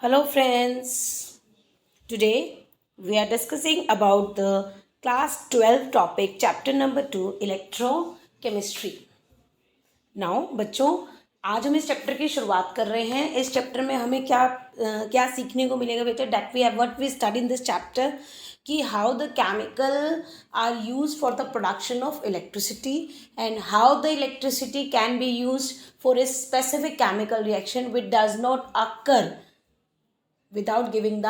Hello friends. Today we are discussing about the class 12 topic chapter number 2 electrochemistry. Now बच्चों आज हम इस chapter की शुरुआत कर रहे हैं. इस चैप्टर में हमें क्या सीखने को मिलेगा बेटा. That we have what we study in this chapter कि how the chemical are use for the production of electricity and how the electricity can be use for a specific chemical reaction which does not occur without giving the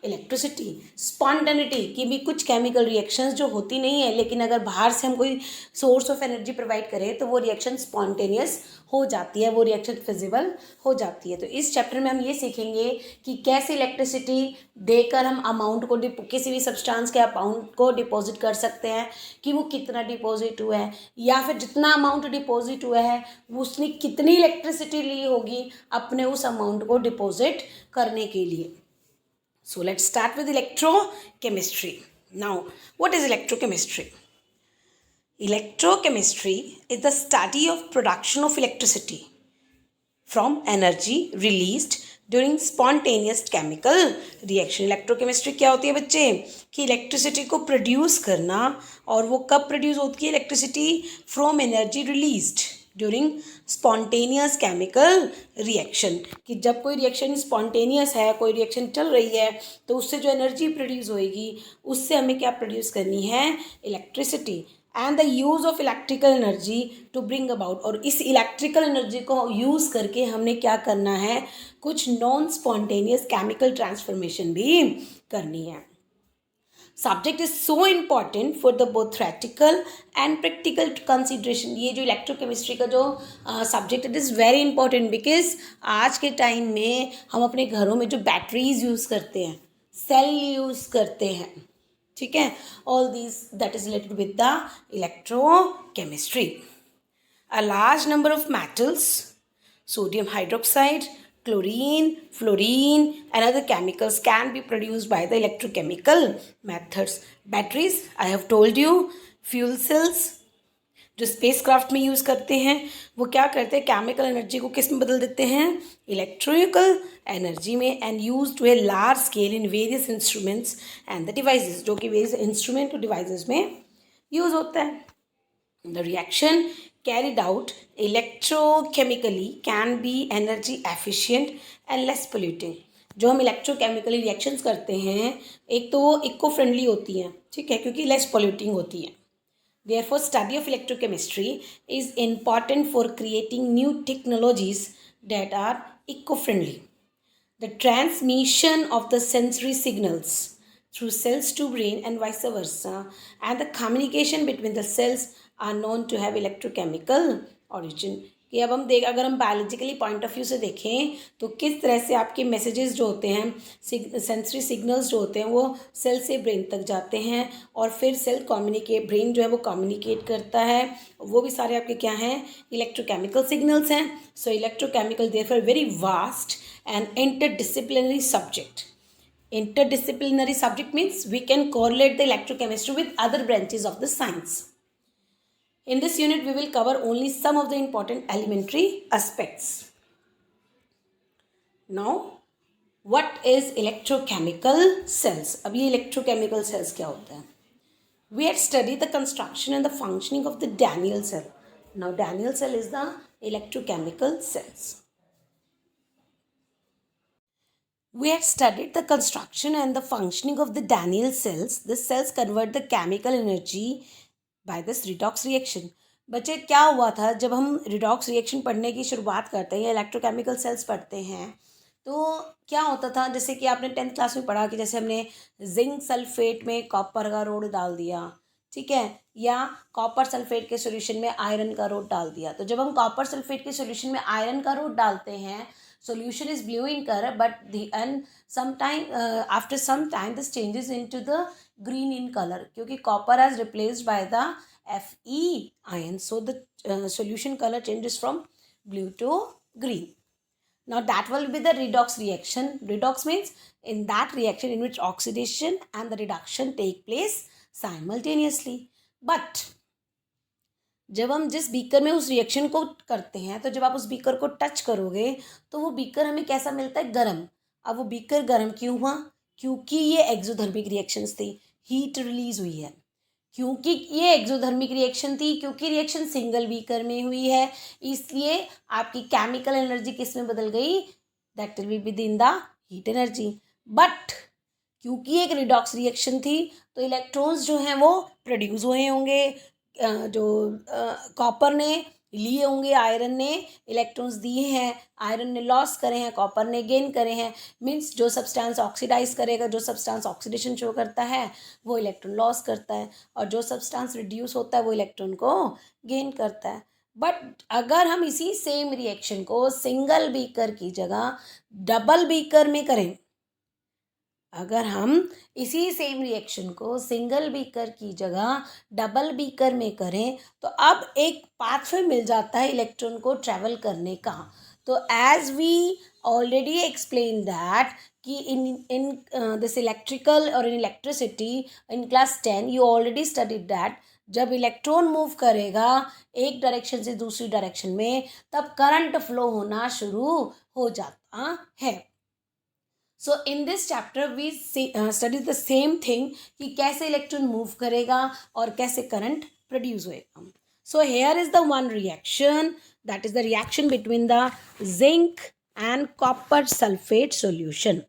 electricity. Spontaneity की भी कुछ chemical reactions जो होती नहीं है, लेकिन अगर बाहर से हम कोई सोर्स ऑफ एनर्जी प्रोवाइड करें तो वो रिएक्शन स्पॉन्टेनियस हो जाती है, वो रिएक्शन फिजिबल हो जाती है. तो इस चैप्टर में हम ये सीखेंगे कि कैसे इलेक्ट्रिसिटी देकर हम अमाउंट को किसी भी सब्सटेंस के अमाउंट को डिपॉजिट कर सकते हैं, कि वो कितना डिपॉजिट हुआ है या फिर जितना अमाउंट डिपॉजिट हुआ है उसने कितनी इलेक्ट्रिसिटी ली होगी अपने उस अमाउंट को डिपॉजिट करने के लिए. So let's start with electrochemistry. Now, what is electrochemistry? Electrochemistry is the study of production of electricity from energy released during spontaneous chemical reaction. Electrochemistry क्या होती है बच्चे? कि इलेक्ट्रिसिटी को प्रोड्यूस करना. और वो कब प्रोड्यूस होती है electricity? From energy released during spontaneous chemical reaction. कि जब कोई रिएक्शन स्पॉन्टेनियस है, कोई रिएक्शन चल रही है, तो उससे जो एनर्जी प्रोड्यूस होएगी उससे हमें क्या प्रोड्यूस करनी है? Electricity. And the use of electrical energy to bring about. और इस इलेक्ट्रिकल एनर्जी को यूज़ करके हमने क्या करना है? कुछ नॉन स्पॉन्टेनियस केमिकल ट्रांसफॉर्मेशन भी करनी है. Subject is so important for the both theoretical and practical consideration. ये जो इलेक्ट्रोकेमिस्ट्री का जो subject it is very important because आज के टाइम में हम अपने घरों में जो बैटरीज यूज़ करते हैं, सेल यूज़ करते हैं, ठीक है, all these that is related with the electrochemistry. A large number of metals, sodium hydroxide, chlorine, fluorine and other chemicals can be produced by the electrochemical methods. Batteries, I have told you, fuel cells जो spacecraft में use करते हैं वो क्या करते हैं? Chemical energy को किस में बदल देते हैं? इलेक्ट्रिकल एनर्जी में. And use to a large scale in various instruments and the devices, जो कि वेरियस इंस्ट्रूमेंट और डिवाइसेस में यूज़ होता है. The reaction carried out electrochemically can be energy efficient and less polluting. जो हम इलेक्ट्रोकेमिकली रिएक्शंस करते हैं एक तो वो इको फ्रेंडली होती हैं, ठीक है, क्योंकि लेस पोल्यूटिंग होती हैं. Therefore, study of electrochemistry is important for creating new technologies that are eco-friendly. The transmission of the sensory signals through cells to brain and vice versa, and the communication between the cells are known to have electrochemical origin. कि अब हम अगर हम biologically point of view से देखें तो किस तरह से आपके मैसेजेस जो होते हैं, सेंसरी सिग्नल्स जो होते हैं वो सेल से ब्रेन तक जाते हैं और फिर ब्रेन जो है वो कम्युनिकेट करता है. वो भी सारे आपके क्या हैं? इलेक्ट्रोकेमिकल सिग्नल्स हैं. So electrochemical therefore very vast and interdisciplinary subject. Interdisciplinary subject means we can correlate the electrochemistry with other branches of the science. In this unit, we will cover only some of the important elementary aspects. Now, what is electrochemical cells? अब ये electrochemical cells क्या होता है? We had studied the construction and the functioning of the Daniell cell. Now, Daniell cell is the electrochemical cells. We had studied the construction and the functioning of the Daniell cells. The cells convert the chemical energy by this redox reaction. बच्चे क्या हुआ था जब हम redox reaction पढ़ने की शुरुआत करते हैं या इलेक्ट्रोकेमिकल सेल्स पढ़ते हैं तो क्या होता था? जैसे कि आपने 10th क्लास में पढ़ा कि जैसे हमने जिंक सल्फेट में कॉपर का रोड डाल दिया, ठीक है, या कॉपर सल्फेट के सॉल्यूशन में आयरन का रोड डाल दिया. तो जब हम कॉपर सल्फेट के सॉल्यूशन में आयरन का रोड डालते हैं solution is blue in color, but after some time this changes into the green in color क्योंकि copper has replaced by the Fe ion, so the solution color changes from blue to green. Now that will be the redox reaction. Redox means in that reaction in which oxidation and the reduction take place simultaneously. But जब हम जिस beaker में उस reaction को करते हैं तो जब आप उस बीकर को टच करोगे तो वो बीकर हमें कैसा मिलता है? गर्म. अब वो बीकर गर्म क्यों हुआ? क्योंकि ये एक्सोथर्मिक रिएक्शंस थी, हीट रिलीज हुई है। क्योंकि ये एक्सोथर्मिक रिएक्शन थी, क्योंकि रिएक्शन सिंगल बीकर में हुई है, इसलिए आपकी केमिकल एनर्जी किस में बदल गई? That will be in the heat energy. But क्योंकि एक रिडॉक्स रिएक्शन थी तो इलेक्ट्रॉन्स जो हैं वो प्रोड्यूस हुए होंगे, जो कॉपर ने लिए होंगे, आयरन ने इलेक्ट्रॉन्स दिए हैं, आयरन ने लॉस करे हैं, कॉपर ने गेन करे हैं। मीन्स जो सब्सटेंस ऑक्सीडाइज करेगा, जो सब्सटेंस ऑक्सीडेशन शो करता है वो इलेक्ट्रॉन लॉस करता है, और जो सब्सटेंस रिड्यूस होता है वो इलेक्ट्रॉन को गेन करता है। बट अगर हम इसी सेम रिएक्शन को सिंगल बीकर की जगह डबल बीकर में करें, अगर हम इसी सेम रिएक्शन को सिंगल बीकर की जगह डबल बीकर में करें तो अब एक पाथवे मिल जाता है इलेक्ट्रॉन को ट्रैवल करने का। तो as we already explain that कि इन दिस इलेक्ट्रिकल और in electricity in class 10 you already studied that जब इलेक्ट्रॉन मूव करेगा एक डायरेक्शन से दूसरी डायरेक्शन में तब करंट फ्लो होना शुरू हो जाता है। So in this chapter we study the same thing कि कैसे इलेक्ट्रॉन मूव करेगा और कैसे करंट प्रोड्यूस होएगा। So here is the one reaction, that is the reaction between the zinc and copper sulfate solution.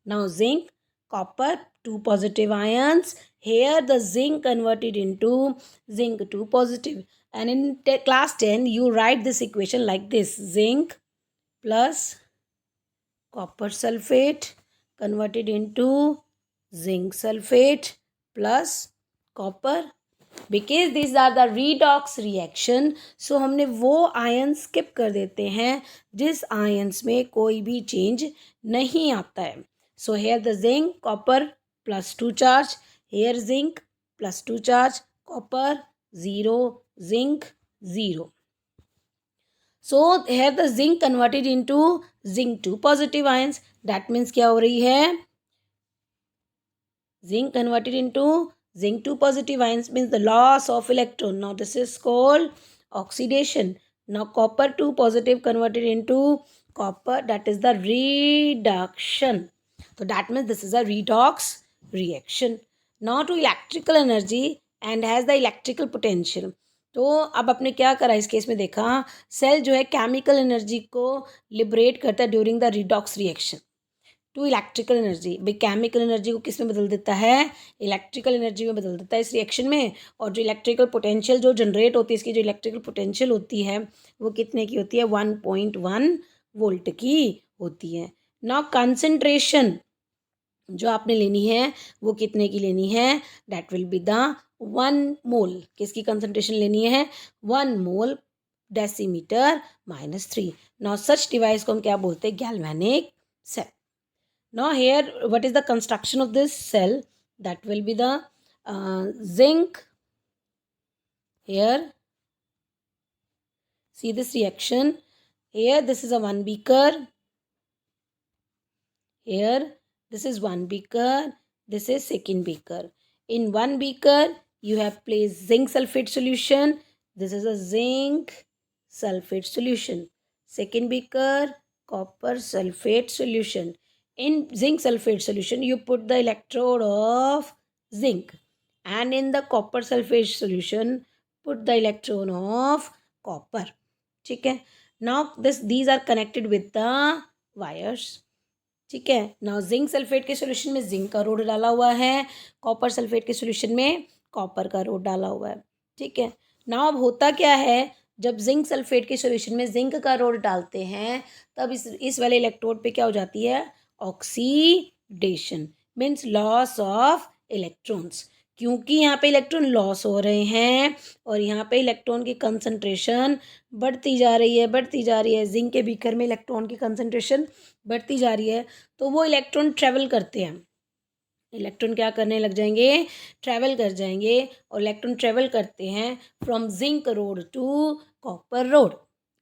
Now zinc, copper, two positive ions. Here the zinc converted into zinc 2 positive. And in class 10 you write this equation like this: zinc plus copper sulfate converted into zinc sulfate plus copper, because this are the redox reaction. So हमने वो ion skip कर देते हैं जिस ions में कोई भी change नहीं आता है। So here the zinc copper +2 charge, here zinc +2 charge, copper 0, zinc 0. So here the zinc converted into zinc 2 positive ions, that means क्या हो रही है? zinc converted into zinc 2 positive ions means the loss of electron. Now this is called oxidation. Now copper 2 positive converted into copper, that is the reduction. So that means this is a redox reaction. Now to electrical energy and has the electrical potential. तो अब आपने क्या करा इस case में देखा, cell जो है केमिकल एनर्जी को लिबरेट करता है during the redox reaction to electrical energy. भाई केमिकल एनर्जी को किस में बदल देता है? इलेक्ट्रिकल एनर्जी में बदल देता है इस रिएक्शन में। और जो इलेक्ट्रिकल पोटेंशियल जो जनरेट होती है, इसकी जो इलेक्ट्रिकल पोटेंशियल होती है वो कितने की होती है? 1.1 वोल्ट की होती है। नाउ कंसंट्रेशन जो आपने लेनी है वो कितने की लेनी है? That will be the 1 mole. किसकी कंसंट्रेशन लेनी है? 1 mole decimetre -3। Now such device को हम क्या बोलते हैं? Galvanic cell. Now here what is the construction of this cell? That will be the zinc. Here see this reaction. Here this is a one beaker. Here this is one beaker. This is second beaker. In one beaker you have placed zinc sulfate solution. This is a zinc sulfate solution. Second beaker copper sulfate solution. In zinc sulfate solution you put the electrode of zinc, and in the copper sulfate solution put the electron of copper. ठीक है. Now these are connected with the wires. ठीक है. Now zinc sulfate के solution में zinc का road डाला हुआ है, copper sulfate के solution में copper का रोड डाला हुआ है. ठीक है. Now अब होता क्या है, जब जिंक सल्फेट के सॉल्यूशन में जिंक का रोड डालते हैं तब इस वाले इलेक्ट्रोड पे क्या हो जाती है? Oxidation, means loss of electrons. क्योंकि यहाँ पे इलेक्ट्रॉन लॉस हो रहे हैं और यहाँ पे इलेक्ट्रॉन की कंसंट्रेशन बढ़ती जा रही है जिंक के बीकर में इलेक्ट्रॉन की कंसंट्रेशन बढ़ती जा रही है, तो वो इलेक्ट्रॉन ट्रेवल करते हैं। इलेक्ट्रॉन क्या करने लग जाएंगे? ट्रैवल कर जाएंगे। और इलेक्ट्रॉन ट्रैवल करते हैं from zinc rod to copper rod.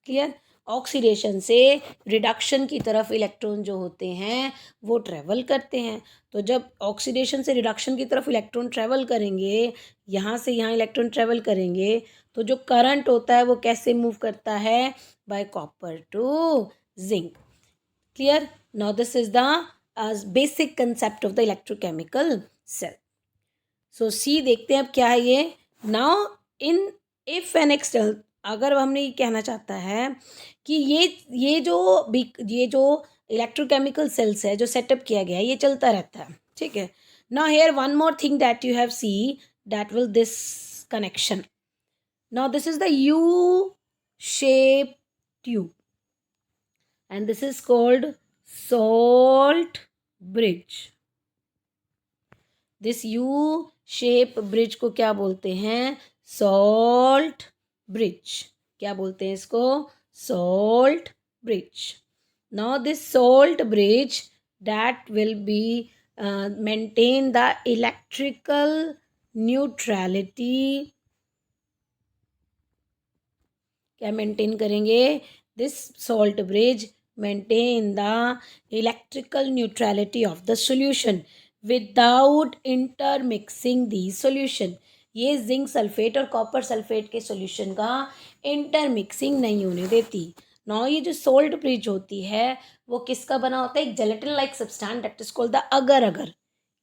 Clear? Oxidation से रिडक्शन की तरफ इलेक्ट्रॉन जो होते हैं वो ट्रैवल करते हैं। तो जब ऑक्सीडेशन से रिडक्शन की तरफ इलेक्ट्रॉन ट्रैवल करेंगे, यहाँ से यहाँ इलेक्ट्रॉन ट्रैवल करेंगे, तो जो करंट होता है वो कैसे मूव करता है? By copper to zinc. Clear? Now this is the basic concept of the electrochemical cell. So see देखते हैं अब क्या है ये. Now in if an external, अगर हमने ये कहना चाहता है कि ये जो इलेक्ट्रोकेमिकल सेल्स है जो सेटअप किया गया है ये चलता रहता है. ठीक है. Now here one more thing that you have see that will this connection. Now this is the U shape tube and this is called salt bridge. this U shape bridge को क्या बोलते हैं? salt bridge. क्या बोलते हैं इसको? salt bridge. now this salt bridge that will be maintain the electrical neutrality. क्या maintain करेंगे? this salt bridge maintain the electrical neutrality of the solution without intermixing the solution. ये जिंक सल्फेट और copper sulphate के solution का intermixing नहीं होने देती. नौ ये जो सोल्ट ब्रिज होती है वो किसका बना होता है? एक gelatin like substance that is called the agar agar.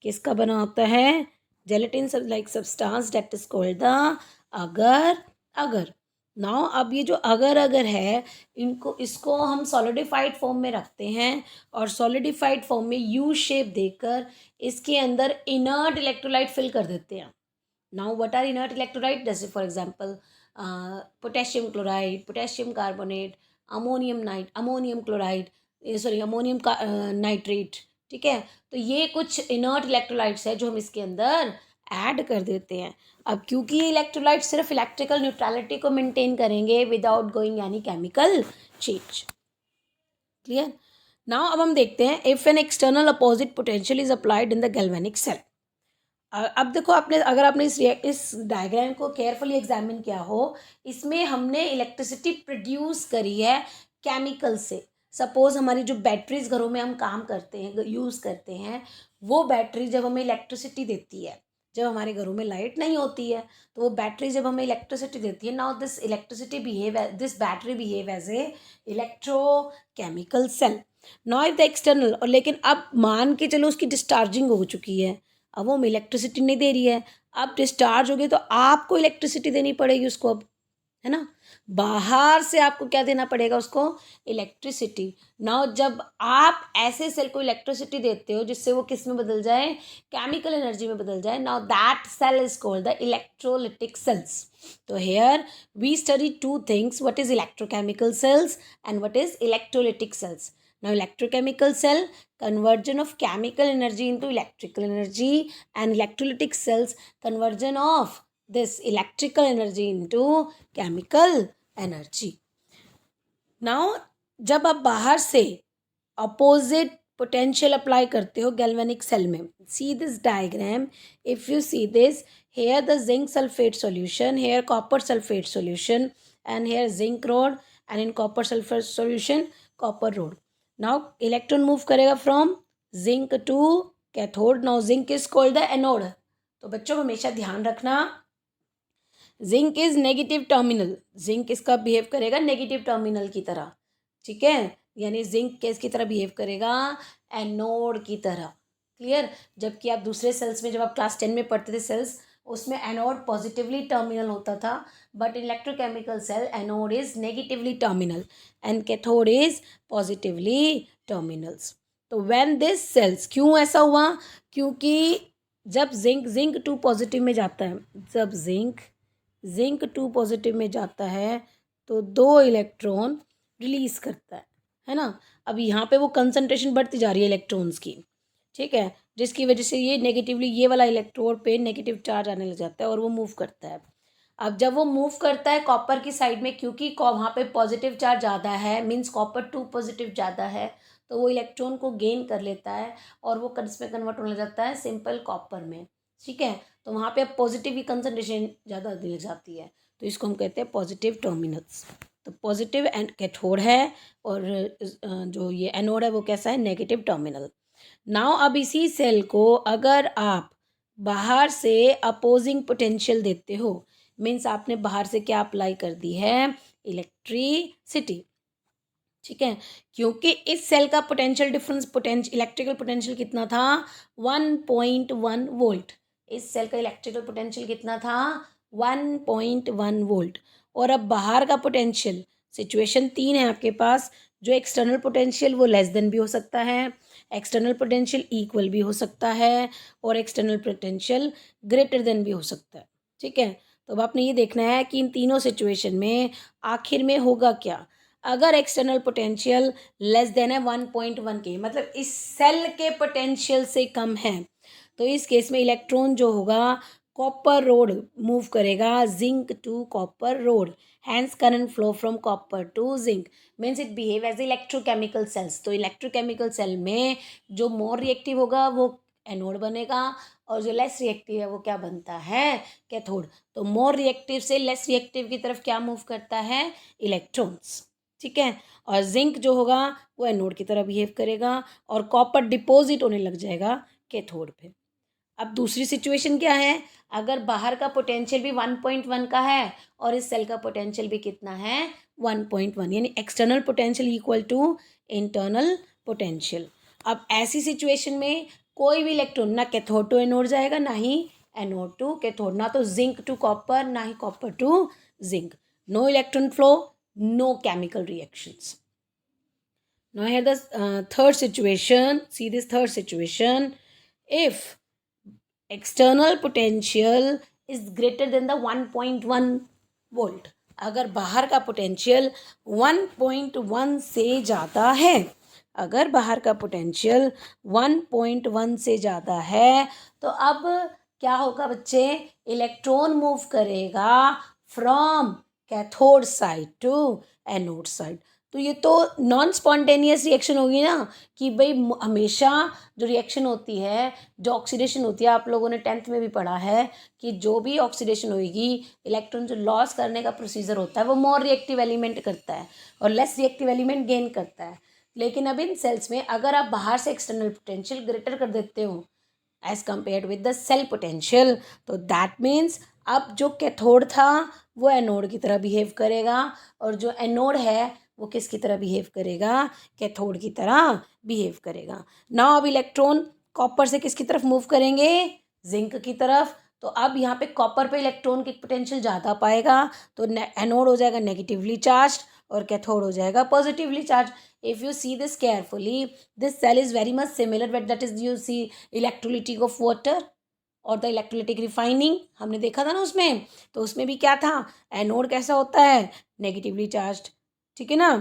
किसका बना होता है? Gelatin like substance that is called the agar agar. Now अब ये जो अगर है इसको हम सॉलिडिफाइड फॉर्म में रखते हैं और सॉलिडिफाइड फॉर्म में यू शेप देकर इसके अंदर इनर्ट इलेक्ट्रोलाइट फिल कर देते हैं. Now what are inert electrolyte? जैसे for example potassium chloride, potassium carbonate, ammonium chloride, sorry ammonium nitrate. ठीक है. तो ये कुछ इनर्ट इलेक्ट्रोलाइट्स है जो हम इसके अंदर ऐड कर देते हैं. अब क्योंकि ये इलेक्ट्रोलाइट सिर्फ इलेक्ट्रिकल न्यूट्रलिटी को मेंटेन करेंगे without going any chemical change. Clear. Now अब हम देखते हैं if an external opposite potential is applied in the galvanic cell. अब देखो अगर आपने इस डायग्राम को केयरफुली एग्जामिन किया हो, इसमें हमने इलेक्ट्रिसिटी प्रोड्यूस करी है केमिकल से. सपोज हमारी जो बैटरीज घरों में हम काम करते हैं, यूज़ करते हैं, वो बैटरी जब हमें इलेक्ट्रिसिटी देती है, जब हमारे घरों में लाइट नहीं होती है तो वो बैटरी जब हमें इलेक्ट्रिसिटी देती है. Now this battery behave as a electrochemical cell. Now if the external, और लेकिन अब मान के चलो उसकी डिस्चार्जिंग हो चुकी है, अब वो हमें इलेक्ट्रिसिटी नहीं दे रही है. अब डिस्चार्ज हो गई तो आपको इलेक्ट्रिसिटी देनी पड़ेगी उसको, अब है ना. बाहर से आपको क्या देना पड़ेगा उसको? इलेक्ट्रिसिटी. नाउ जब आप ऐसे सेल को इलेक्ट्रिसिटी देते हो जिससे वो किस में बदल जाए? केमिकल एनर्जी में बदल जाए. Now that cell is called the electrolytic cells. तो here we study two things, what is electrochemical cells and what is electrolytic cells. Now electrochemical cell, conversion of chemical energy into electrical energy, and electrolytic cells, conversion of this electrical energy into chemical energy. Now जब आप बाहर से opposite potential apply करते हो galvanic cell में, see this diagram. if you see this, here the zinc sulfate solution, here copper sulfate solution, and here zinc rod, and in copper sulfate solution copper rod. Now electron move करेगा from zinc to cathode. Now zinc is called the anode. तो बच्चों हमेशा ध्यान रखना, zinc is negative terminal. Zinc इसका behave करेगा negative terminal की तरह. ठीक है. यानी जिंक किसकी तरह बिहेव करेगा? एनोड की तरह. क्लियर. जबकि आप दूसरे सेल्स में, जब आप क्लास 10 में पढ़ते थे सेल्स, उसमें एनोड पॉजिटिवली टर्मिनल होता था, but electrochemical cell anode is negatively terminal and cathode is positively terminals. तो व्हेन दिस सेल्स, क्यों ऐसा हुआ? क्योंकि जब जिंक 2 पॉजिटिव में जाता है, जब जिंक 2 पॉजिटिव में जाता है तो 2 इलेक्ट्रॉन रिलीज करता है ना. अब यहाँ पे वो कंसंट्रेशन बढ़ती जा रही है इलेक्ट्रॉन्स की. ठीक है. जिसकी वजह से ये नेगेटिवली, ये वाला इलेक्ट्रोड पे नेगेटिव चार्ज आने लग जाता है और वो मूव करता है. अब जब वो मूव करता है कॉपर की साइड में, क्योंकि वहाँ पे पॉजिटिव चार्ज ज़्यादा है, मीन्स कॉपर 2 पॉजिटिव ज़्यादा है, तो वो इलेक्ट्रॉन को गेन कर लेता है और वो इसमें कन्वर्ट होने लग जाता है सिंपल कॉपर में. ठीक है. तो वहाँ पे अब पॉजिटिव की कंसनट्रेशन ज़्यादा लग जाती है, तो इसको हम कहते हैं पॉजिटिव टर्मिनल्स. तो पॉजिटिव एंड कैथोड है और जो ये एनोड है वो कैसा है? Negative terminal. नाउ अब इसी सेल को अगर आप बाहर से अपोजिंग पोटेंशियल देते हो, मीन्स आपने बाहर से क्या अप्लाई कर दी है? इलेक्ट्रिसिटी. ठीक है, क्योंकि इस सेल का पोटेंशियल डिफरेंस इलेक्ट्रिकल पोटेंशियल कितना था 1.1 वोल्ट। इस सेल का इलेक्ट्रिकल पोटेंशियल कितना था 1.1 वोल्ट। और अब बाहर का पोटेंशियल सिचुएशन 3 है आपके पास। जो एक्सटर्नल पोटेंशियल वो लेस देन भी हो सकता है, एक्सटर्नल पोटेंशियल इक्वल भी हो सकता है, और एक्सटर्नल पोटेंशियल ग्रेटर देन भी हो सकता है। ठीक है, तो अब आपने ये देखना है कि इन तीनों सिचुएशन में आखिर में होगा क्या। अगर एक्सटर्नल पोटेंशियल लेस देन है 1.1 के, मतलब इस सेल के पोटेंशियल से कम है, तो इस केस में इलेक्ट्रॉन जो होगा कॉपर रोड मूव करेगा zinc to copper rod, hence current flow from copper to zinc, means it behave as electrochemical cells. तो इलेक्ट्रोकेमिकल सेल में जो मोर रिएक्टिव होगा वो एनोड बनेगा, और जो लेस रिएक्टिव है वो क्या बनता है कैथोड। तो मोर रिएक्टिव से लेस रिएक्टिव की तरफ क्या मूव करता है इलेक्ट्रॉन्स। ठीक है, और जिंक जो होगा वो एनोड की तरह बिहेव करेगा, और कॉपर डिपॉजिट होने लग जाएगा कैथोड पे। अब दूसरी सिचुएशन क्या है, अगर बाहर का पोटेंशियल भी 1.1 का है और इस सेल का पोटेंशियल भी कितना है 1.1, यानी external potential equal to internal potential. अब ऐसी सिचुएशन में कोई भी इलेक्ट्रॉन ना कैथोड टू एनोड जाएगा, ना ही एनोड टू कैथोड, ना तो जिंक टू कॉपर, ना ही copper to zinc. No electron flow, no chemical reactions. Now here the third situation. See this third situation. If external potential is greater than the 1.1 volt, अगर बाहर का potential 1.1 से ज़्यादा है, अगर बाहर का पोटेंशियल 1.1 से ज़्यादा है, तो अब क्या होगा बच्चे, इलेक्ट्रॉन मूव करेगा from cathode side to anode side. तो ये तो नॉन स्पॉन्टेनियस रिएक्शन होगी ना, कि भाई हमेशा जो रिएक्शन होती है, जो ऑक्सीडेशन होती है, आप लोगों ने 10th में भी पढ़ा है कि जो भी ऑक्सीडेशन होगी, इलेक्ट्रॉन जो लॉस करने का प्रोसीजर होता है वो मोर रिएक्टिव एलिमेंट करता है और लेस रिएक्टिव एलिमेंट गेन करता है। लेकिन अब इन सेल्स में अगर आप बाहर से एक्सटर्नल पोटेंशियल ग्रेटर कर देते हो as compare with the cell potential, तो दैट मीन्स अब जो कैथोड था वो एनोड की तरह बिहेव करेगा, और जो एनोड है वो किसकी तरह बिहेव करेगा, कैथोड की तरह बिहेव करेगा। नाउ अब इलेक्ट्रॉन कॉपर से किसकी तरफ मूव करेंगे, जिंक की तरफ। तो अब यहाँ पे कॉपर पे इलेक्ट्रॉन की पोटेंशियल ज़्यादा पाएगा, तो एनोड हो जाएगा नेगेटिवली चार्ज और कैथोड हो जाएगा positively charge. If you see this carefully, this cell is very much similar but that is you see electrolytic of water और द इलेक्ट्रोलिटिक रिफाइनिंग, हमने देखा था ना उसमें। तो उसमें भी क्या था, एनोड कैसा होता है नेगेटिवली चार्ज, ठीक है ना,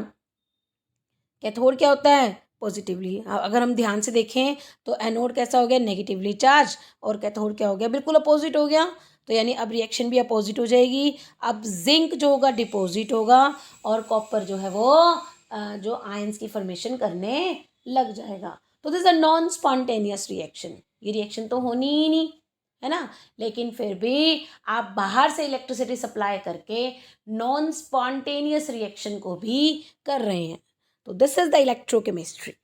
कैथोड क्या होता है पॉजिटिवली। अगर हम ध्यान से देखें तो एनोड कैसा हो गया नेगेटिवली चार्ज, और कैथोड क्या हो गया बिल्कुल अपोजिट हो गया। तो यानी अब रिएक्शन भी अपोजिट हो जाएगी। अब जिंक जो होगा डिपोजिट होगा, और कॉपर जो है वो जो आयंस की फॉर्मेशन करने लग जाएगा। तो this a non spontaneous reaction, ये रिएक्शन तो होनी ही नहीं है ना, लेकिन फिर भी आप बाहर से इलेक्ट्रिसिटी सप्लाई करके नॉन स्पॉन्टेनियस रिएक्शन को भी कर रहे हैं। So this is the electrochemistry.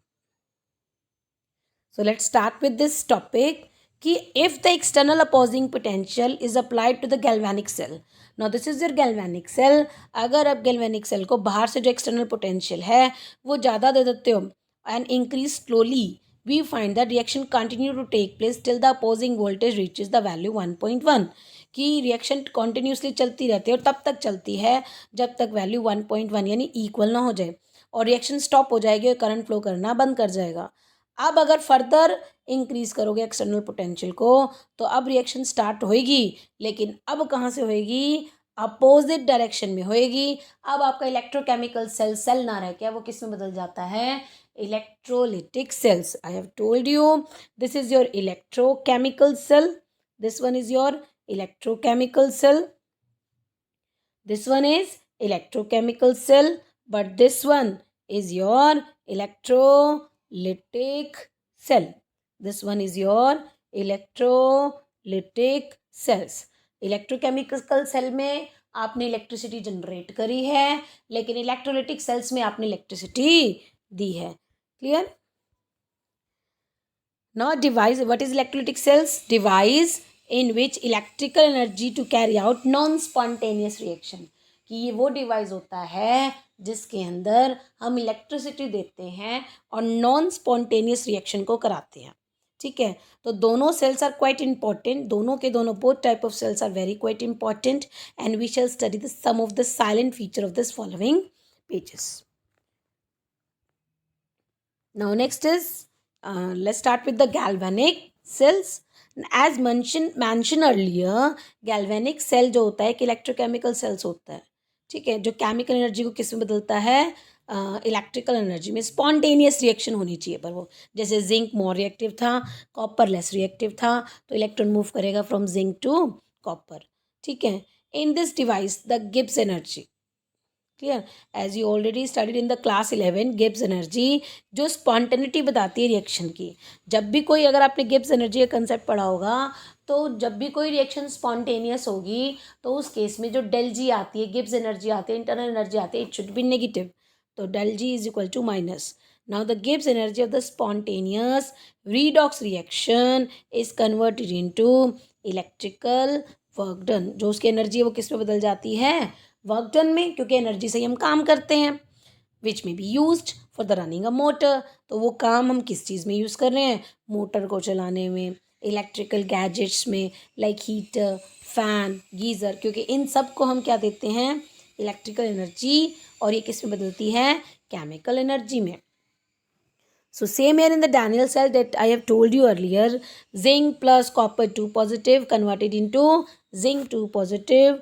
So let's start with this topic कि if the external opposing potential is applied to the galvanic cell. Now this is your galvanic cell. अगर आप galvanic cell को बाहर से जो external potential है वो ज़्यादा दे देते हो and increase slowly, we find that reaction continue to take place till the opposing voltage reaches the value 1.1. कि रिएक्शन कॉन्टिन्यूसली चलती रहती है और तब तक चलती है जब तक वैल्यू 1.1 यानी इक्वल ना हो जाए, और रिएक्शन स्टॉप हो जाएगी और करंट फ्लो करना बंद कर जाएगा। अब अगर फर्दर इंक्रीज करोगे एक्सटर्नल पोटेंशियल को, तो अब रिएक्शन स्टार्ट होएगी, लेकिन अब कहाँ से होएगी, अपोजिट डायरेक्शन में होएगी। अब आपका इलेक्ट्रोकेमिकल सेल ना रह के वो किस में बदल जाता है, electrolytic cells. I have told you this is your electrochemical cell, this one is your electrochemical cell, this one is electrochemical cell, but this one is your electrolytic cell, this one is your electrolytic cells। Electrochemical cell में आपने electricity generate करी है, लेकिन electrolytic sales में आपने electricity दी है। Clear. Now device, what is electrolytic cells, device in which electrical energy to carry out non-spontaneous reaction, कि ये वो डिवाइस होता है जिसके अंदर हम इलेक्ट्रिसिटी देते हैं और नॉन स्पॉन्टेनियस रिएक्शन को कराते हैं। ठीक है, तो दोनों सेल्स आर क्वाइट इंपॉर्टेंट, दोनों के दोनों both type of cells are very quite important and we shall study the some of the salient feature of this following pages. Now next is let's start with the galvanic cells. As mentioned earlier, galvanic cell जो होता है एक electrochemical cells होता है. ठीक है, जो chemical energy को किस में बदलता है, इलेक्ट्रिकल एनर्जी में. स्पॉन्टेनियस रिएक्शन होनी चाहिए पर वो, जैसे जिंक मोर रिएक्टिव था, कॉपर लेस रिएक्टिव था, तो इलेक्ट्रॉन मूव करेगा फ्रॉम जिंक टू कॉपर. ठीक है, in this device the Gibbs energy, clear, as you already studied in the class 11, Gibbs energy जो स्पॉन्टेनिटी बताती है रिएक्शन की. जब भी कोई, अगर आपने गिब्स एनर्जी का कंसेप्ट पढ़ा होगा, तो जब भी कोई रिएक्शन स्पॉन्टेनियस होगी तो उस केस में जो डेल जी आती है, गिब्स एनर्जी आती है, इंटरनल एनर्जी आती है, इट शुड बी नेगेटिव. तो del G is equal to minus. Now the Gibbs energy of the spontaneous redox reaction is converted into electrical work done. जो उसकी एनर्जी है वो किस में बदल जाती है, वर्क डन में, क्योंकि एनर्जी से ही हम काम करते हैं. विच में be used for the running a motor. तो वो काम हम किस चीज़ में यूज़ कर रहे हैं, मोटर को चलाने में, इलेक्ट्रिकल गैजेट्स में लाइक हीटर, फैन, गीज़र, क्योंकि इन सब को हम क्या देते हैं, इलेक्ट्रिकल एनर्जी, और ये किस में बदलती है, केमिकल एनर्जी में. So same here in the Daniell cell that I have told you earlier, zinc plus copper 2 positive converted into zinc 2 positive.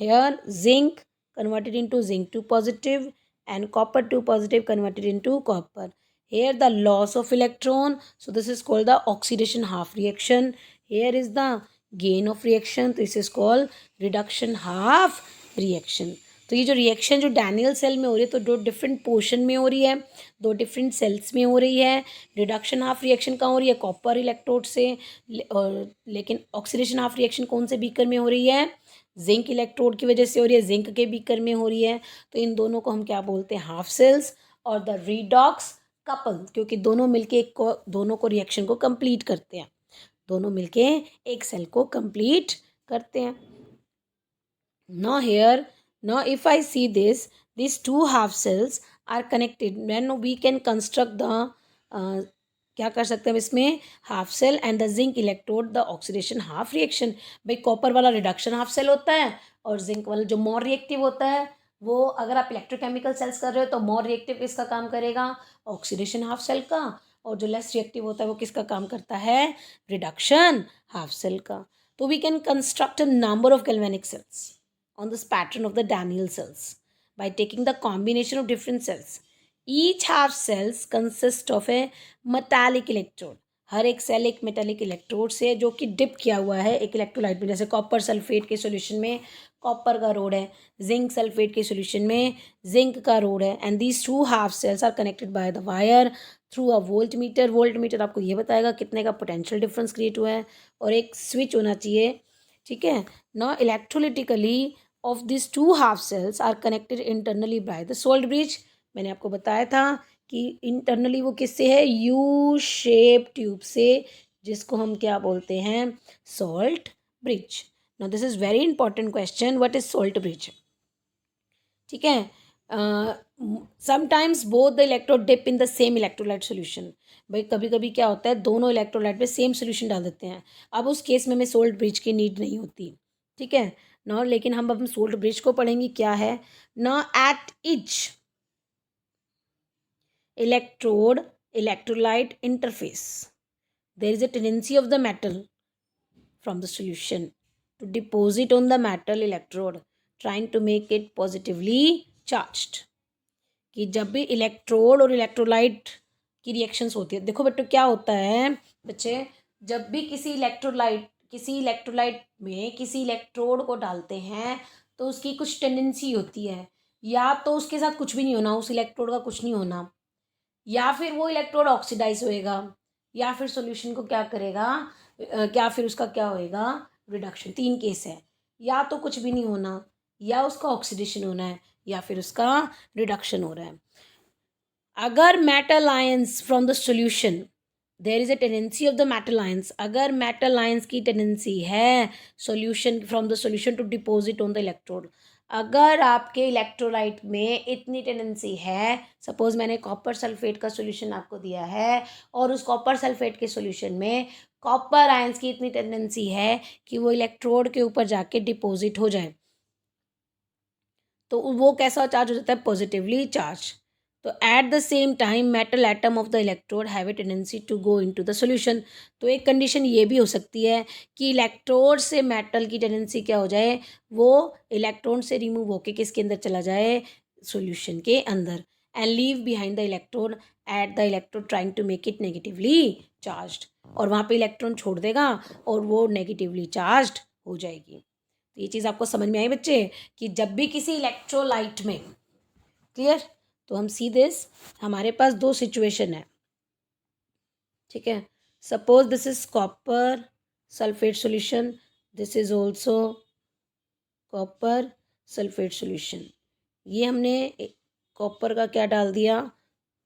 Here zinc converted into zinc 2 positive and copper 2 positive converted into copper. Here the loss of electron. So this is called the oxidation half reaction. Here is the gain of reaction. This is called reduction half reaction. तो ये जो reaction जो Daniel cell में हो रही है, तो दो डिफरेंट पोर्शन में हो रही है, दो डिफरेंट सेल्स में हो रही है. रिडक्शन हाफ रिएक्शन कहाँ हो रही है, कॉपर इलेक्ट्रोड से, और लेकिन ऑक्सीडेशन हाफ रिएक्शन कौन से बीकर में हो रही है, जिंक इलेक्ट्रोड की वजह से हो रही है, जिंक के बीकर में हो रही है. तो इन दोनों को हम क्या बोलते हैं, हाफ सेल्स. और द रिडॉक्स कपल, क्योंकि दोनों मिलके एक को, दोनों को रिएक्शन को कंप्लीट करते हैं, दोनों मिलके एक सेल को कंप्लीट करते हैं. Now here, now if I see this, these two half cells are connected, then we can construct the क्या कर सकते हैं इसमें, half cell and the zinc electrode the oxidation half reaction. भाई कॉपर वाला रिडक्शन हाफ सेल होता है और जिंक वाला जो मोर रिएक्टिव होता है, वो अगर आप इलेक्ट्रोकेमिकल सेल्स कर रहे हो तो मोर रिएक्टिव किसका काम करेगा, ऑक्सीडेशन हाफ सेल का, और जो लेस रिएक्टिव होता है वो किसका काम करता है, रिडक्शन हाफ सेल का. तो we can construct a number of galvanic cells on this pattern of the Daniell cells by taking the combination of different cells. Each half cells consist of a metallic electrode. हर एक cell एक metallic electrode से जो कि dip किया हुआ है एक electrolyte में. जैसे कॉपर सल्फेट के सॉल्यूशन में कॉपर का रोड है, जिंक सल्फेट के सॉल्यूशन में जिंक का रोड है. And these two half cells are connected by the wire through a voltmeter. Voltmeter आपको ये बताएगा कितने का पोटेंशियल डिफरेंस क्रिएट हुआ है, और एक स्विच होना चाहिए. ठीक है, ना इलेक्ट्रोलिटिकली of these two half cells are connected internally by the salt bridge. मैंने आपको बताया था कि इंटरनली वो किससे है, यू शेप ट्यूब से, जिसको हम क्या बोलते हैं, salt bridge. Now this is very important question, what is salt bridge. ठीक है, sometimes both the electrode dip in the same electrolyte solution. भाई कभी कभी क्या होता है, दोनों इलेक्ट्रोलाइट पे सेम सोल्यूशन डाल देते हैं. अब उस केस में हमें सोल्ट ब्रिज की नीड नहीं होती. ठीक है ना, लेकिन हम अब सोल्ट ब्रिज को पढ़ेंगे क्या है ना. At each electrode electrolyte interface there is a tendency of the metal from the solution to deposit on the metal electrode trying to make it positively charged. कि जब भी इलेक्ट्रोड और इलेक्ट्रोलाइट की रिएक्शंस होती है, देखो बेटो क्या होता है बच्चे, जब भी किसी इलेक्ट्रोलाइट में किसी इलेक्ट्रोड को डालते हैं तो उसकी कुछ टेंडेंसी होती है, या तो उसके साथ कुछ भी नहीं होना, उस इलेक्ट्रोड का कुछ नहीं होना, या फिर वो इलेक्ट्रोड ऑक्सीडाइज होएगा, या फिर सॉल्यूशन को क्या करेगा, क्या फिर उसका क्या होएगा, रिडक्शन. 3 केस है, या तो कुछ भी नहीं होना, या उसका ऑक्सीडेशन होना है, या फिर उसका रिडक्शन हो रहा है. अगर metal ions from the solution, there is a tendency of the metal ions, अगर मेटल आयंस की टेंडेंसी है solution from the solution to deposit on the electrode, अगर आपके इलेक्ट्रोलाइट में इतनी टेंडेंसी है, सपोज मैंने कॉपर सल्फेट का सॉल्यूशन आपको दिया है और उस कॉपर सल्फेट के सॉल्यूशन में कॉपर आयंस की इतनी टेंडेंसी है कि वो इलेक्ट्रोड के ऊपर जाके डिपॉजिट हो जाए, तो वो कैसा चार्ज हो जाता है? Positively charge. तो at the same time metal atom of the electrode have a tendency to go into the solution. तो एक कंडीशन ये भी हो सकती है कि इलेक्ट्रोड से मेटल की टेंडेंसी क्या हो जाए, वो इलेक्ट्रॉन से रिमूव होके किसके अंदर चला जाए? सॉल्यूशन के अंदर, and leave behind the electrode at the electrode trying to make it negatively charged. और वहाँ पे इलेक्ट्रॉन छोड़ देगा और वो नेगेटिवली चार्ज्ड हो जाएगी। तो ये चीज़ आपको समझ में आई बच्चे, कि जब भी किसी इलेक्ट्रोलाइट में, क्लियर, तो हम सी दिस, हमारे पास दो सिचुएशन है, ठीक है। Suppose this is copper sulphate solution, this is also copper sulphate solution. ये हमने कॉपर का क्या डाल दिया?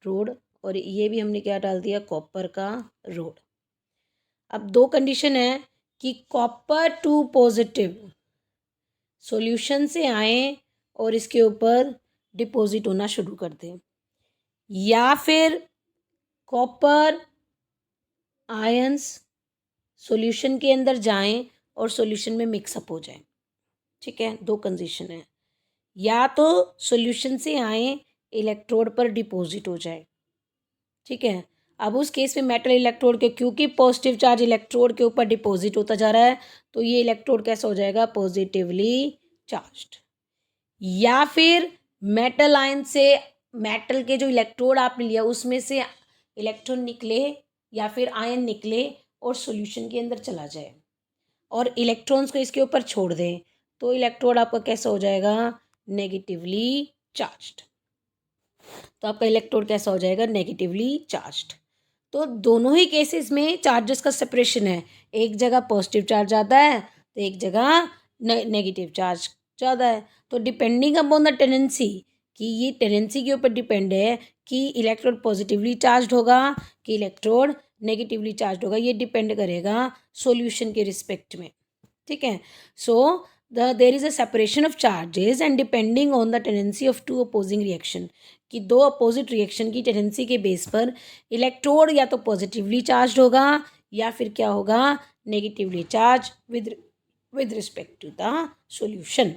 रोड। और ये भी हमने क्या डाल दिया? कॉपर का रोड। अब दो कंडीशन है कि कॉपर टू पॉजिटिव सॉल्यूशन से आए और इसके ऊपर डिपॉजिट होना शुरू कर दें, या फिर कॉपर आयंस सॉल्यूशन के अंदर जाएं और सॉल्यूशन में मिक्सअप हो जाएं, ठीक है। दो कंडीशन है, या तो सॉल्यूशन से आए इलेक्ट्रोड पर डिपॉजिट हो जाए, ठीक है। अब उस केस में मेटल इलेक्ट्रोड के, क्योंकि पॉजिटिव चार्ज इलेक्ट्रोड के ऊपर डिपॉजिट होता जा रहा है, तो ये इलेक्ट्रोड कैसा हो जाएगा? Positively charged. या फिर मेटल आयन से, मेटल के जो इलेक्ट्रोड आपने लिया उसमें से इलेक्ट्रॉन निकले या फिर आयन निकले और सॉल्यूशन के अंदर चला जाए और इलेक्ट्रॉन्स को इसके ऊपर छोड़ दें, तो इलेक्ट्रोड आपका कैसा हो जाएगा? Negatively charged. तो आपका इलेक्ट्रोड कैसा हो जाएगा? Negatively charged. तो दोनों ही केसेस में चार्जेस का सेपरेशन है, एक जगह पॉजिटिव चार्ज ज़्यादा है तो एक जगह नेगेटिव चार्ज ज़्यादा है। तो डिपेंडिंग अपॉन द टेंडेंसी, कि ये टेंडेंसी के ऊपर डिपेंड है कि इलेक्ट्रोड पॉजिटिवली चार्ज होगा कि इलेक्ट्रोड नेगेटिवली चार्ज होगा, ये डिपेंड करेगा सॉल्यूशन के रिस्पेक्ट में, ठीक है। So there is a separation of charges and depending on the tendency of two opposing reaction, कि दो अपोजिट रिएक्शन की टेंडेंसी के बेस पर इलेक्ट्रोड या तो पॉजिटिवली चार्ज होगा या फिर क्या होगा? Negatively charge with respect to the solution.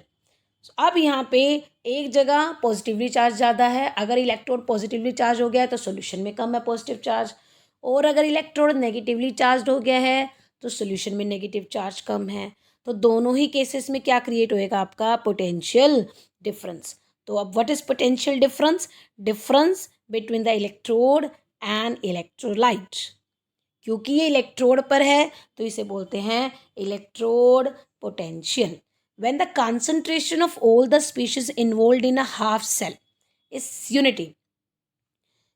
अब यहाँ पे एक जगह पॉजिटिवली चार्ज ज़्यादा है, अगर इलेक्ट्रोड पॉजिटिवली चार्ज हो गया है तो सॉल्यूशन में कम है पॉजिटिव चार्ज, और अगर इलेक्ट्रोड नेगेटिवली चार्ज हो गया है तो सॉल्यूशन में नेगेटिव चार्ज कम है। तो दोनों ही केसेस में क्या क्रिएट होएगा? आपका पोटेंशियल डिफरेंस। तो अब what is potential difference? Difference between the electrode and electrolyte. क्योंकि ये इलेक्ट्रोड पर है तो इसे बोलते हैं electrode potential. When the concentration of all the species involved in a half cell is unity,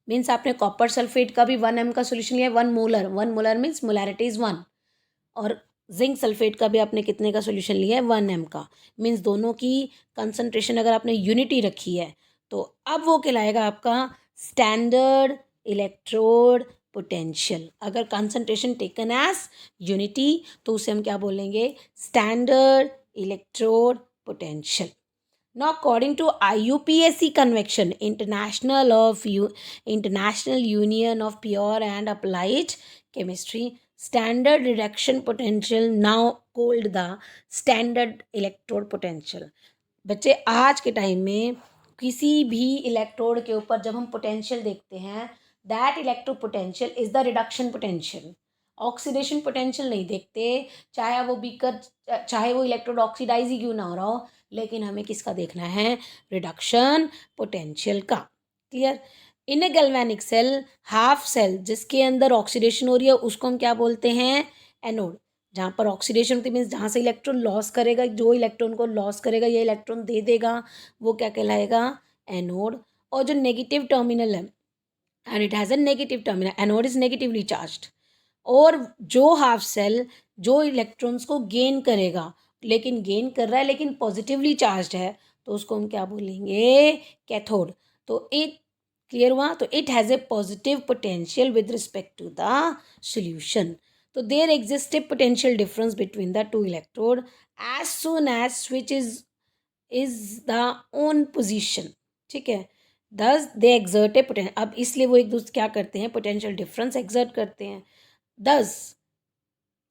means आपने कॉपर सल्फेट का भी 1 m का सोल्यूशन लिया, 1 molar, 1 molar means molarity is 1, और जिंक सल्फेट का भी आपने कितने का सोल्यूशन लिया है? 1 m का। मीन्स दोनों की कंसंट्रेशन अगर आपने यूनिटी रखी है तो अब वो कहलाएगा आपका स्टैंडर्ड इलेक्ट्रोड पोटेंशियल। अगर कंसंट्रेशन टेकन एज यूनिटी तो उसे हम क्या बोलेंगे? Standard electrode potential. Now, according to IUPAC convention, International Union of Pure and Applied Chemistry, standard reduction potential now called the standard electrode potential। बच्चे आज के time में किसी भी इलेक्ट्रोड के ऊपर जब हम पोटेंशियल देखते हैं, that electro potential is the reduction potential, oxidation potential नहीं देखते, चाहे वो बीकर, चाहे वो इलेक्ट्रोड ऑक्सीडाइज ही क्यों ना हो रहा हो, लेकिन हमें किसका देखना है? रिडक्शन पोटेंशियल का। क्लियर? इन ए गैल्वेनिक सेल, हाफ सेल जिसके अंदर ऑक्सीडेशन हो रही है उसको हम क्या बोलते हैं? एनोड। जहाँ पर ऑक्सीडेशन होती है मीन्स जहाँ से इलेक्ट्रॉन लॉस करेगा, जो इलेक्ट्रॉन को लॉस करेगा ये इलेक्ट्रॉन दे देगा, वो क्या कहलाएगा? एनोड। और जो नेगेटिव टर्मिनल है, and it has a negative terminal, anode is negatively charged. और जो हाफ सेल जो इलेक्ट्रॉन्स को गेन करेगा, लेकिन गेन कर रहा है लेकिन पॉजिटिवली चार्ज्ड है, तो उसको हम क्या बोलेंगे? कैथोड। तो इट, क्लियर हुआ? तो it has a positive potential with respect to the solution. तो there exist a potential difference between the two electrode as soon as switch is is the on position, ठीक है। दस दे exert ए potential, अब इसलिए वो एक दूसरे क्या करते हैं, पोटेंशियल डिफरेंस एक्सर्ट करते हैं। दस,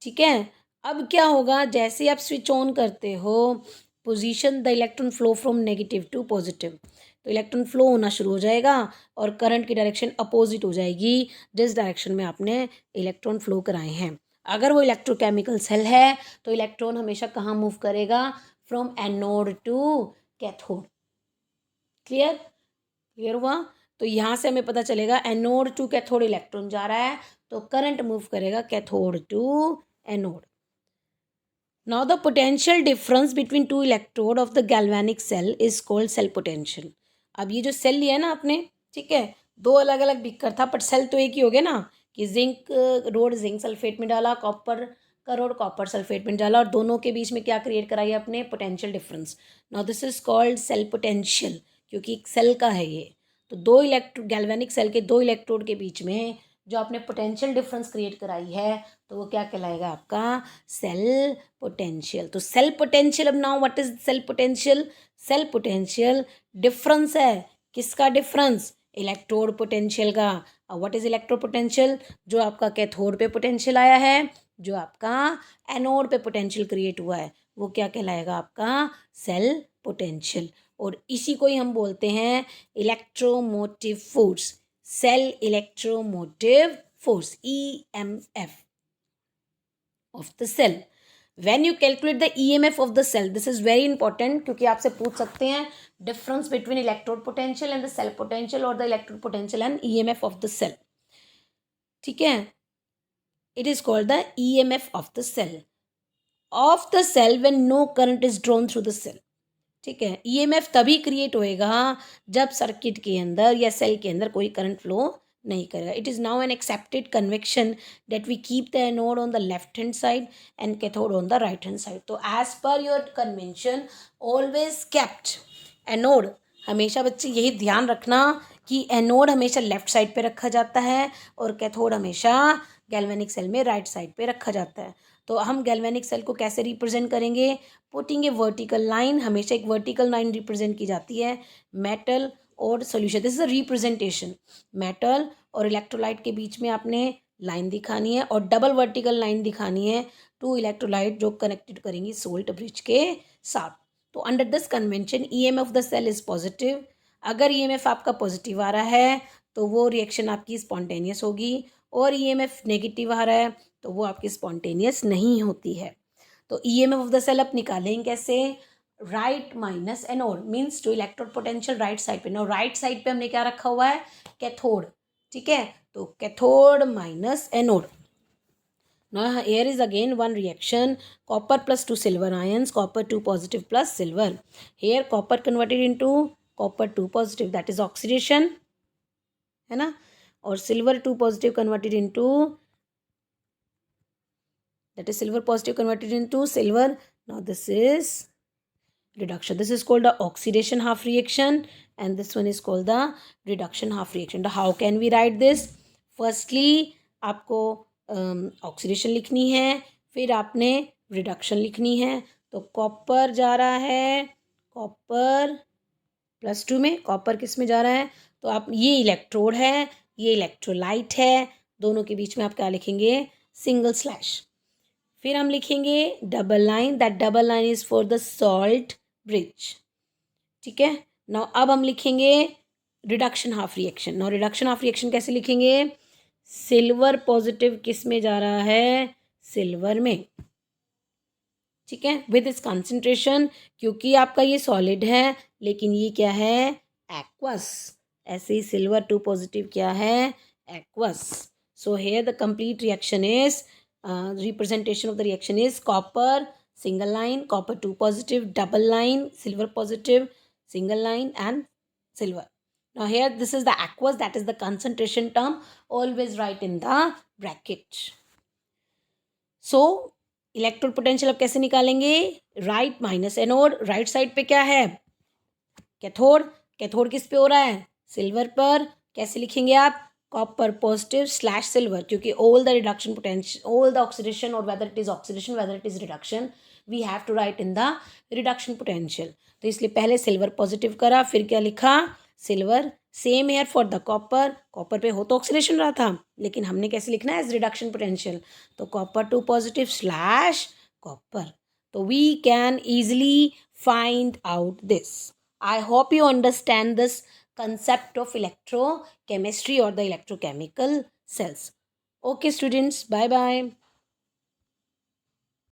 ठीक है। अब क्या होगा, जैसे आप स्विच ऑन करते हो, position the electron flow from negative to positive, तो इलेक्ट्रॉन फ्लो होना शुरू हो जाएगा और करंट की डायरेक्शन अपोजिट हो जाएगी जिस डायरेक्शन में आपने इलेक्ट्रॉन फ्लो कराए हैं। अगर वो इलेक्ट्रोकेमिकल सेल है तो इलेक्ट्रॉन हमेशा कहाँ मूव करेगा, from anode to cathode. Clear, clear हुआ। तो यहाँ से हमें पता चलेगा एनोड टू कैथोड इलेक्ट्रॉन जा रहा है तो करंट मूव करेगा cathode to anode. Now the potential difference between two electrode of the galvanic cell is called cell potential. अब ये जो सेल लिया है ना आपने, ठीक है, दो अलग अलग बिकर था बट सेल तो एक ही हो गया ना, कि जिंक रोड जिंक सल्फेट में डाला, कॉपर का रोड कॉपर सल्फेट में डाला और दोनों के बीच में क्या क्रिएट कराई आपने, potential difference. Now this is called cell potential, क्योंकि एक सेल का है ये। तो दो इलेक्ट्रो गैल्वेनिक सेल के दो इलेक्ट्रोड के बीच में जो आपने पोटेंशियल डिफरेंस क्रिएट कराई है तो वो क्या कहलाएगा आपका, सेल पोटेंशियल। तो सेल पोटेंशियल, अब now what is cell potential, cell potential difference है, किसका डिफरेंस, इलेक्ट्रोड पोटेंशियल का। और व्हाट इज इलेक्ट्रोड पोटेंशियल, जो आपका कैथोड पे पोटेंशियल आया है, जो आपका एनोड पे पोटेंशियल क्रिएट हुआ है, वो क्या कहलाएगा आपका, सेल पोटेंशियल। और इसी को ही हम बोलते हैं electromotive force, cell electromotive force, EMF of the cell. When you calculate the EMF of the cell, this is very important क्योंकि आपसे पूछ सकते हैं difference between electrode potential and the cell potential or the electrode potential and EMF of the cell, ठीक है। It is called the EMF of the cell when no current is drawn through the cell, ठीक है। EMF तभी create होएगा जब circuit के अंदर या सेल के अंदर कोई करंट फ्लो नहीं करेगा। It is now an accepted convection that we keep the anode on the left hand side and cathode on the right hand side. तो as per your convention always kept anode, हमेशा बच्चे यही ध्यान रखना कि anode हमेशा left side पे रखा जाता है और कैथोड हमेशा गैल्वेनिक सेल में राइट साइड पे रखा जाता है। तो हम गैल्वेनिक सेल को कैसे रिप्रेजेंट करेंगे, पुटिंग ए वर्टिकल लाइन, हमेशा एक वर्टिकल लाइन रिप्रेजेंट की जाती है मेटल और solution, this is a representation. Metal और इलेक्ट्रोलाइट के बीच में आपने लाइन दिखानी है और डबल वर्टिकल लाइन दिखानी है, टू इलेक्ट्रोलाइट जो कनेक्टेड करेंगी सोल्ट ब्रिज के साथ। तो under this convention EMF of the cell is positive. अगर EMF आपका पॉजिटिव आ रहा है तो वो रिएक्शन आपकी स्पॉन्टेनियस होगी, और EMF नेगेटिव आ रहा है तो वो आपकी स्पॉन्टेनियस नहीं होती है। तो EMF ऑफ द सेल आप निकालेंगे कैसे, राइट माइनस एनोड, मीन्स जो इलेक्ट्रोड पोटेंशियल राइट साइड पे, नो राइट साइड पे हमने क्या रखा हुआ है, कैथोड, ठीक है। तो cathode minus anode. Now here is again one reaction, copper plus 2 silver ions, copper 2 positive plus silver. Here copper converted into copper 2 positive, that is oxidation, है ना, और silver 2 positive converted into, that is silver positive converted into silver. Now this is reduction, this is called the oxidation half reaction and this one is called the reduction half reaction. Now how can we write this, firstly आपको oxidation लिखनी है, फिर आपने reduction लिखनी है। तो copper जा रहा है, कॉपर प्लस 2 में, कॉपर किस में जा रहा है, तो आप ये इलेक्ट्रोड है, ये इलेक्ट्रोलाइट है, दोनों के बीच में आप क्या लिखेंगे, सिंगल स्लैश। फिर हम लिखेंगे double line, that double line is for the salt bridge, ठीक है। नाउ अब हम लिखेंगे reduction half reaction. Now reduction half reaction कैसे लिखेंगे, सिल्वर पॉजिटिव किस में जा रहा है, सिल्वर में, ठीक है, विद इस कंसंट्रेशन, क्योंकि आपका ये सॉलिड है लेकिन ये क्या है, एक्वस, ऐसे ही सिल्वर 2 पॉजिटिव क्या है, aqueous. So here the complete reaction is, representation of the reaction is copper single line, copper 2 positive, double line, silver positive, single line and silver. Now here this is the aqueous, that is the concentration term, always write in the bracket. So electrode potential अब कैसे निकालेंगे, right minus anode, right side पे क्या है, cathode, cathode किस पे हो रहा है, सिल्वर पर, कैसे लिखेंगे आप, कॉपर पॉजिटिव स्लैश सिल्वर, क्योंकि all the reduction potential, all the oxidation, और whether it is oxidation whether it is reduction, we have to write in the reduction potential. तो इसलिए पहले सिल्वर पॉजिटिव करा, फिर क्या लिखा, silver. Same here for the copper, copper पे हो तो ऑक्सीडेशन रहा था, लेकिन हमने कैसे लिखना है, एज रिडक्शन पोटेंशियल। तो copper two positive slash copper. तो we can easily find out this. I hope you understand this concept of electrochemistry or the electrochemical cells. Okay students, bye bye.